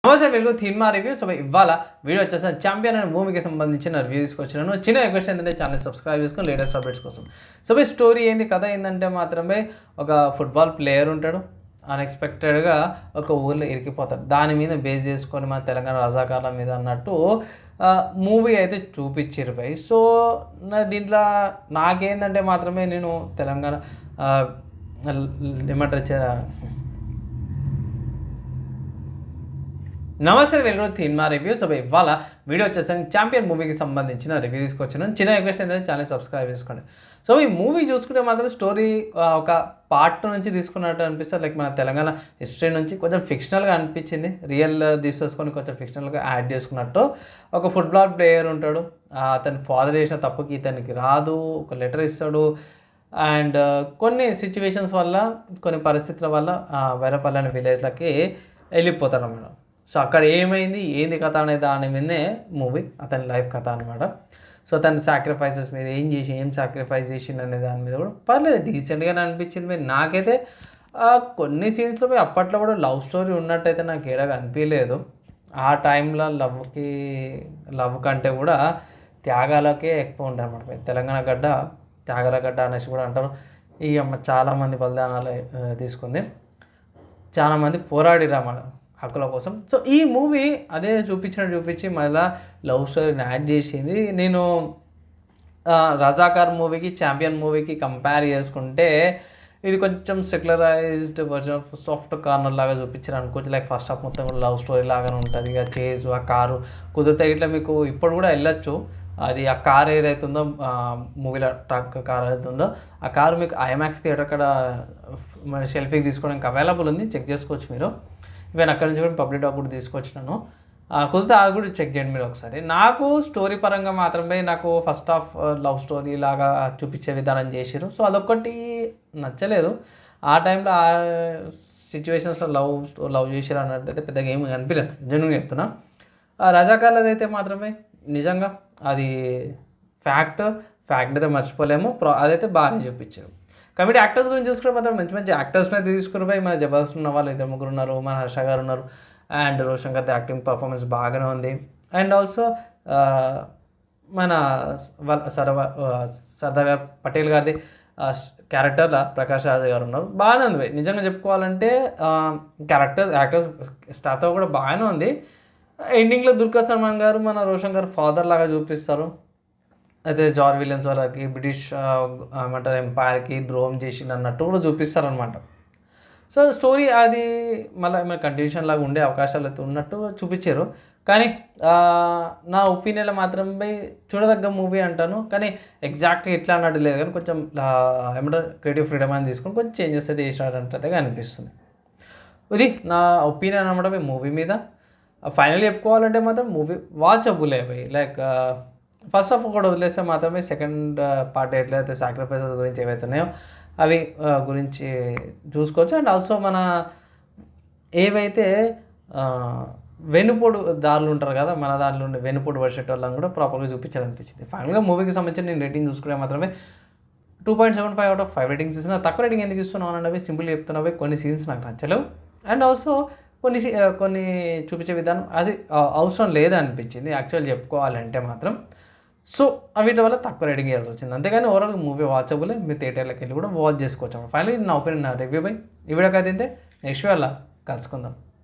నమస్తే welcome cinema review. So ఇవాళ video వచ్చేసి ఛాంపియన్ అనే మూవీకి సంబంధించిన రివ్యూ తీసుకొచ్చినాను. చిన్న రిక్వెస్ట్ ఏంటంటే ఛానల్ సబ్స్క్రైబ్ చేసుకొని లేటెస్ట్ అప్డేట్స్ కోసం. సో స్టోరీ ఏంది, కథ ఏంటంటే మాత్రమే ఒక ఫుట్బాల్ ప్లేయర్ ఉంటాడు. అన్ఎక్స్పెక్టెడ్గా ఒక ఊళ్ళో ఇరికిపోతాడు. దాని మీద బేస్ చేసుకొని మన తెలంగాణ రజాకార్ల మీద అన్నట్టు మూవీ అయితే చూపించారు భయ్. సో దీంట్లో నాకేందంటే మాత్రమే నేను తెలంగాణ ఏమంటారు నమస్తే వెల్కమ్ సినిమా రివ్యూ. సో ఇవాళ వీడియో వచ్చేసరికి ఛాంపియన్ మూవీకి సంబంధించిన రివ్యూ తీసుకొచ్చాను. చిన్న రిక్వెస్ట్ ఏంటంటే ఛానల్ సబ్స్క్రైబ్ చేసుకోండి. సో ఈ మూవీ చూసుకుంటే మాత్రం స్టోరీ ఒక పార్ట్ నుంచి తీసుకున్నట్టు అనిపిస్తుంది. లైక్ మన తెలంగాణ హిస్టరీ నుంచి కొంచెం ఫిక్షనల్గా అనిపించింది. రియల్ తీసేసుకొని కొంచెం ఫిక్షనల్గా యాడ్ చేసుకున్నట్టు. ఒక ఫుట్బాల్ ప్లేయర్ ఉంటాడు. అతని ఫాదర్ చేసిన తప్పుకి ఇతనికి రాదు, ఒక లెటర్ ఇస్తాడు. అండ్ కొన్ని సిచ్యువేషన్స్ వల్ల, కొన్ని పరిస్థితుల వల్ల వేరేపల్లి అనే విలేజ్లకి వెళ్ళిపోతాడు అన్నమాట. సో అక్కడ ఏమైంది, ఏంది కథ అనే దాని మీదనే మూవీ, అతని లైఫ్ కథ అనమాట. సో తన సాక్రిఫైసెస్ మీద ఏం సాక్రిఫైస్ చేసింది అనే దాని మీద కూడా పర్లేదు, డీసెంట్గానే అనిపించింది. నాకైతే కొన్ని సీన్స్లో అప్పట్లో కూడా లవ్ స్టోరీ ఉన్నట్టయితే నాకు ఏడాగా అనిపించలేదు. ఆ టైంలో లవ్ కంటే కూడా త్యాగాలకే ఎక్కువ ఉంటాయి అన్నమాట. తెలంగాణ గడ్డ త్యాగాల గడ్డ అనేసి కూడా అంటారు. ఈ అమ్మ చాలామంది బలిదానాలు తీసుకుంది, చాలామంది పోరాడిరు అన్నమాట హక్కుల కోసం. సో ఈ మూవీ అదే చూపించి మళ్ళీ లవ్ స్టోరీని యాడ్ చేసింది. నేను రజాకార్ మూవీకి ఛాంపియన్ మూవీకి కంపేర్ చేసుకుంటే ఇది కొంచెం సెక్యులరైజ్డ్ వర్జన్ ఆఫ్ సాఫ్ట్ కార్నర్ లాగా చూపించారు అనుకోవచ్చు. లైక్ ఫస్ట్ హాఫ్ మొత్తం కూడా లవ్ స్టోరీ లాగానే ఉంటుంది. ఇక చేజ్ ఆ కారు కుదిరితే ఇట్లా మీకు ఇప్పుడు కూడా వెళ్ళొచ్చు. అది ఆ కార్ ఏదైతే ఉందో మూవీలో ట్రక్ కార్ ఏదైతే ఉందో ఆ కారు మీకు ఐమాక్స్ థియేటర్ అక్కడ మన షెల్ఫీకి తీసుకోవడానికి అవైలబుల్ ఉంది, చెక్ చేసుకోవచ్చు మీరు. ఈవెన్ అక్కడి నుంచి కూడా పబ్లిక్ డాక్ కూడా తీసుకొచ్చినాను, కుదిరితే అది కూడా చెక్ చేయండి మీరు ఒకసారి. నాకు స్టోరీ పరంగా మాత్రమే నాకు ఫస్ట్ హాఫ్ లవ్ స్టోరీ లాగా చూపించే విధానం చేసారు. సో అదొక్కటి నచ్చలేదు. ఆ టైంలో ఆ సిచ్యువేషన్స్లో లవ్ చేసారు అన్నట్టయితే పెద్దగా ఏమి అనిపించలేదు, జెన్యూన్గా చెప్తున్నా. రజాకార్లది అయితే మాత్రమే నిజంగా అది ఫ్యాక్ట్ అయితే మర్చిపోలేము. అదైతే బాగానే చూపించారు. కాబట్టి యాక్టర్స్ గురించి చూసుకుంటే మాత్రం మంచి మంచి యాక్టర్స్ని అయితే తీసుకుని మన జబర్దస్త్ ఉన్న వాళ్ళు ఇద్దరు ముగ్గురు ఉన్నారు. మన హర్ష గారు ఉన్నారు. అండ్ రోషన్ గారి యాక్టింగ్ పర్ఫార్మెన్స్ బాగానే ఉంది. అండ్ ఆల్సో మన సర్దార్ పటేల్ గారిది క్యారెక్టర్లో ప్రకాష్ రాజ్ గారు ఉన్నారు. బాగానే ఉంది నిజంగా చెప్పుకోవాలంటే. యాక్టర్స్ స్టార్తో కూడా బాగానే ఉంది. ఎండింగ్లో దుల్కర్ సల్మాన్ గారు మన రోషన్ గారు ఫాదర్ లాగా చూపిస్తారు. అయితే జార్జ్ విలియమ్స్ వాళ్ళకి బ్రిటిష్ ఏమంటారు ఎంపైర్కి ద్రోహం చేసింది అన్నట్టు కూడా చూపిస్తారనమాట. సో స్టోరీ అది మళ్ళీ కంటిన్యూషన్ లాగా ఉండే అవకాశాలు అయితే ఉన్నట్టు చూపించారు. కానీ నా ఒపీనియన్లో మాత్రమే చూడదగ్గ మూవీ అంటాను. కానీ ఎగ్జాక్ట్గా ఎట్లా అన్నట్టు లేదు, కానీ కొంచెం ఏమంటారు క్రియేటివ్ ఫ్రీడమ్ అని తీసుకొని కొంచెం చేంజెస్ అయితే చేసినట్టుగా అనిపిస్తుంది. ఇది నా ఒపీనియన్ అనమాట మూవీ మీద. ఫైనల్ చెప్పుకోవాలంటే మాత్రం మూవీ వాచబుల్ అయిపోయి. లైక్ ఫస్ట్ హాఫ్ కూడా వదిలేస్తే మాత్రమే సెకండ్ పార్ట్ ఎట్లయితే సాక్రిఫైసెస్ గురించి ఏవైతున్నాయో అవి గురించి చూసుకోవచ్చు. అండ్ ఆల్సో మన ఏవైతే వెనుపోడు దారులు ఉంటారు కదా, మన దాంట్లో ఉండే వెనుపోడు వర్షెట్ వాళ్ళని కూడా ప్రాపర్గా చూపించాలనిపించింది. ఫైనల్గా మూవీకి సంబంధించి నేను రేటింగ్ చూసుకునే మాత్రమే 2.75/5 రేటింగ్స్ ఇస్తున్నా. తక్కువ రేటింగ్ ఎందుకు ఇస్తున్నావు అన్నవి సింపుల్ చెప్తున్నవి. కొన్ని సీన్స్ నాకు నచ్చలేవు. అండ్ ఆల్సో కొన్ని చూపించే విధానం అది అవసరం లేదనిపించింది యాక్చువల్ చెప్పుకోవాలంటే మాత్రం. సో వీటి వల్ల తక్కువ రేటింగ్ ఇవ్వాల్సి వచ్చింది. అంతేగాని ఓవరాల్ మూవీ వాచబుల్, మీ థియేటర్లోకి వెళ్ళి కూడా వాచ్ చేసుకోవచ్చు. ఫైనల్లీ నా ఒపీనియన్, నా రివ్యూ బై ఈ వీడియోకి అయితే నెక్స్ట్ వేళ కలుసుకుందాం.